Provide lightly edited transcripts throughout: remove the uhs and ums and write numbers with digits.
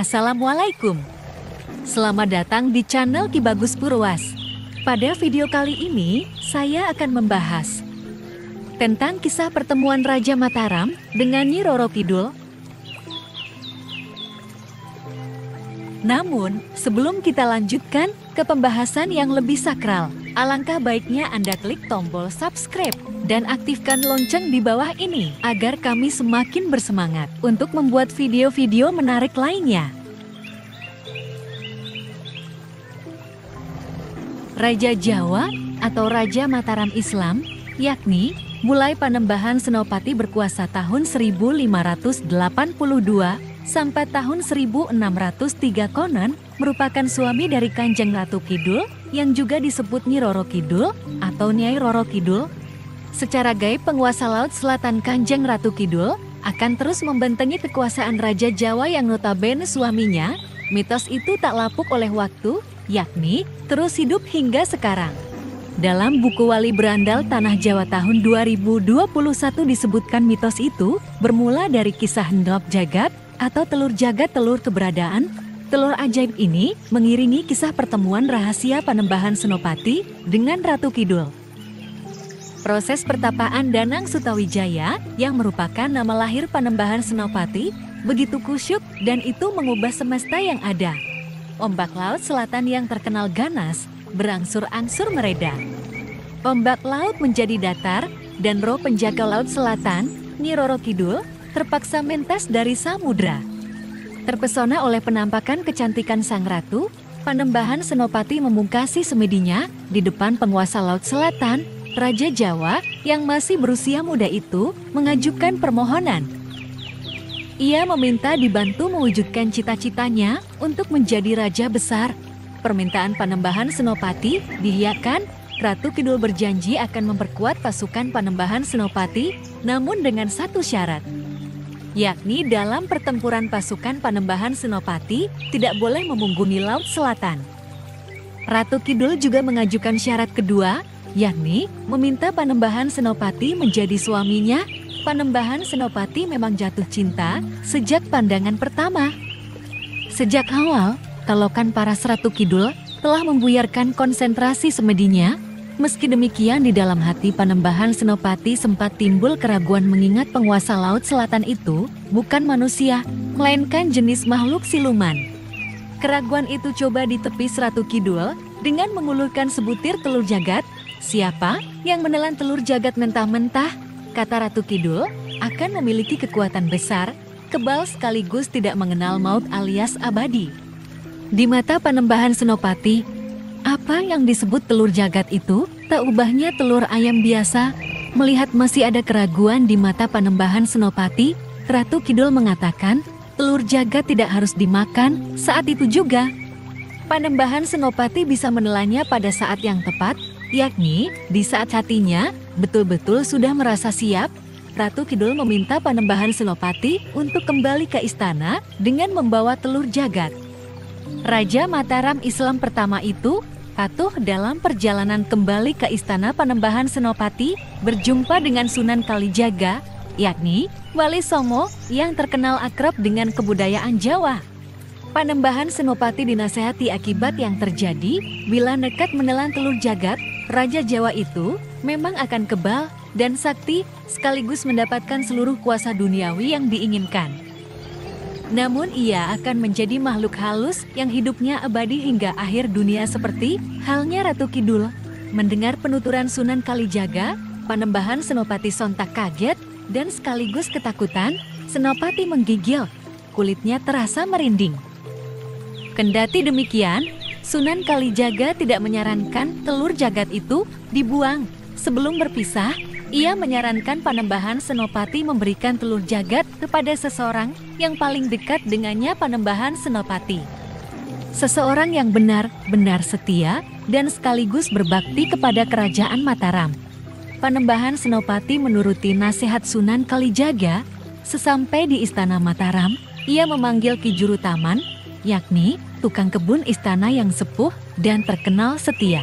Assalamualaikum. Selamat datang di channel Ki Bagus Purwas. Pada video kali ini, saya akan membahas tentang kisah pertemuan Raja Mataram dengan Nyi Roro Kidul. Namun, sebelum kita lanjutkan ke pembahasan yang lebih sakral, alangkah baiknya Anda klik tombol subscribe dan aktifkan lonceng di bawah ini agar kami semakin bersemangat untuk membuat video-video menarik lainnya. Raja Jawa atau Raja Mataram Islam, yakni mulai Panembahan Senopati berkuasa tahun 1582 sampai tahun 1603 konon, merupakan suami dari Kanjeng Ratu Kidul yang juga disebut Nyi Roro Kidul atau Nyai Roro Kidul. Secara gaib, penguasa Laut Selatan Kanjeng Ratu Kidul akan terus membentengi kekuasaan Raja Jawa yang notabene suaminya. Mitos itu tak lapuk oleh waktu, yakni terus hidup hingga sekarang. Dalam buku Wali Berandal Tanah Jawa tahun 2021 disebutkan mitos itu bermula dari kisah Hendok Jagat atau telur jagat telur keberadaan. Telur ajaib ini mengiringi kisah pertemuan rahasia Panembahan Senopati dengan Ratu Kidul. Proses pertapaan Danang Sutawijaya yang merupakan nama lahir Panembahan Senopati begitu kusyuk dan itu mengubah semesta yang ada. Ombak laut selatan yang terkenal ganas berangsur-angsur mereda. Ombak laut menjadi datar dan roh penjaga laut selatan, Nyi Roro Kidul, terpaksa mentas dari samudra. Terpesona oleh penampakan kecantikan sang ratu, Panembahan Senopati memungkasi semedinya di depan penguasa laut selatan. Raja Jawa yang masih berusia muda itu mengajukan permohonan. Ia meminta dibantu mewujudkan cita-citanya untuk menjadi raja besar. Permintaan Panembahan Senopati diiyakan. Ratu Kidul berjanji akan memperkuat pasukan Panembahan Senopati, namun dengan satu syarat, yakni dalam pertempuran pasukan Panembahan Senopati tidak boleh memunggungi Laut Selatan. Ratu Kidul juga mengajukan syarat kedua, yakni meminta Panembahan Senopati menjadi suaminya. Panembahan Senopati memang jatuh cinta sejak pandangan pertama. Sejak awal, talokan paras Ratu Kidul telah membuyarkan konsentrasi semedinya. Meski demikian, di dalam hati Panembahan Senopati sempat timbul keraguan mengingat penguasa Laut Selatan itu bukan manusia, melainkan jenis makhluk siluman. Keraguan itu coba ditepis Ratu Kidul dengan mengulurkan sebutir telur jagat. Siapa yang menelan telur jagat mentah-mentah, kata Ratu Kidul, akan memiliki kekuatan besar, kebal sekaligus tidak mengenal maut alias abadi. Di mata Panembahan Senopati, apa yang disebut telur jagat itu tak ubahnya telur ayam biasa. Melihat masih ada keraguan di mata Panembahan Senopati, Ratu Kidul mengatakan telur jagat tidak harus dimakan saat itu juga. Panembahan Senopati bisa menelannya pada saat yang tepat, yakni di saat hatinya betul-betul sudah merasa siap. Ratu Kidul meminta Panembahan Senopati untuk kembali ke istana dengan membawa telur jagat. Raja Mataram Islam pertama itu patuh dalam perjalanan kembali ke istana Panembahan Senopati, berjumpa dengan Sunan Kalijaga, yakni Wali Songo yang terkenal akrab dengan kebudayaan Jawa. Panembahan Senopati dinasehati akibat yang terjadi bila nekat menelan telur jagat. Raja Jawa itu memang akan kebal dan sakti sekaligus mendapatkan seluruh kuasa duniawi yang diinginkan. Namun ia akan menjadi makhluk halus yang hidupnya abadi hingga akhir dunia seperti halnya Ratu Kidul. Mendengar penuturan Sunan Kalijaga, Panembahan Senopati sontak kaget dan sekaligus ketakutan. Senopati menggigil, kulitnya terasa merinding. Kendati demikian, Sunan Kalijaga tidak menyarankan telur jagat itu dibuang. Sebelum berpisah, ia menyarankan Panembahan Senopati memberikan telur jagat kepada seseorang yang paling dekat dengannya Panembahan Senopati. Seseorang yang benar-benar setia dan sekaligus berbakti kepada kerajaan Mataram. Panembahan Senopati menuruti nasihat Sunan Kalijaga. Sesampai di istana Mataram, ia memanggil Ki Juru Taman, yakni tukang kebun istana yang sepuh dan terkenal setia.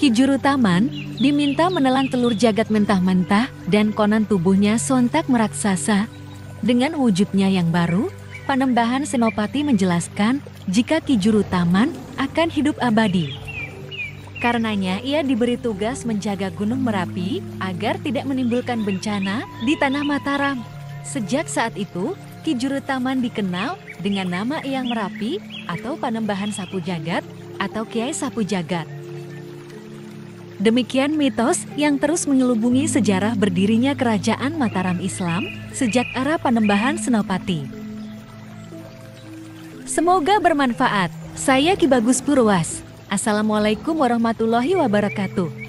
Ki Juru Taman diminta menelan telur jagat mentah-mentah dan konon tubuhnya sontak meraksasa. Dengan wujudnya yang baru, Panembahan Senopati menjelaskan jika Ki Juru Taman akan hidup abadi. Karenanya ia diberi tugas menjaga Gunung Merapi agar tidak menimbulkan bencana di Tanah Mataram. Sejak saat itu, Ki Juru Taman dikenal dengan nama Eyang Merapi atau Panembahan Sapu Jagat atau Kiai Sapu Jagat. Demikian mitos yang terus mengelubungi sejarah berdirinya Kerajaan Mataram Islam sejak era Panembahan Senopati. Semoga bermanfaat. Saya Ki Bagus Purwas. Assalamualaikum warahmatullahi wabarakatuh.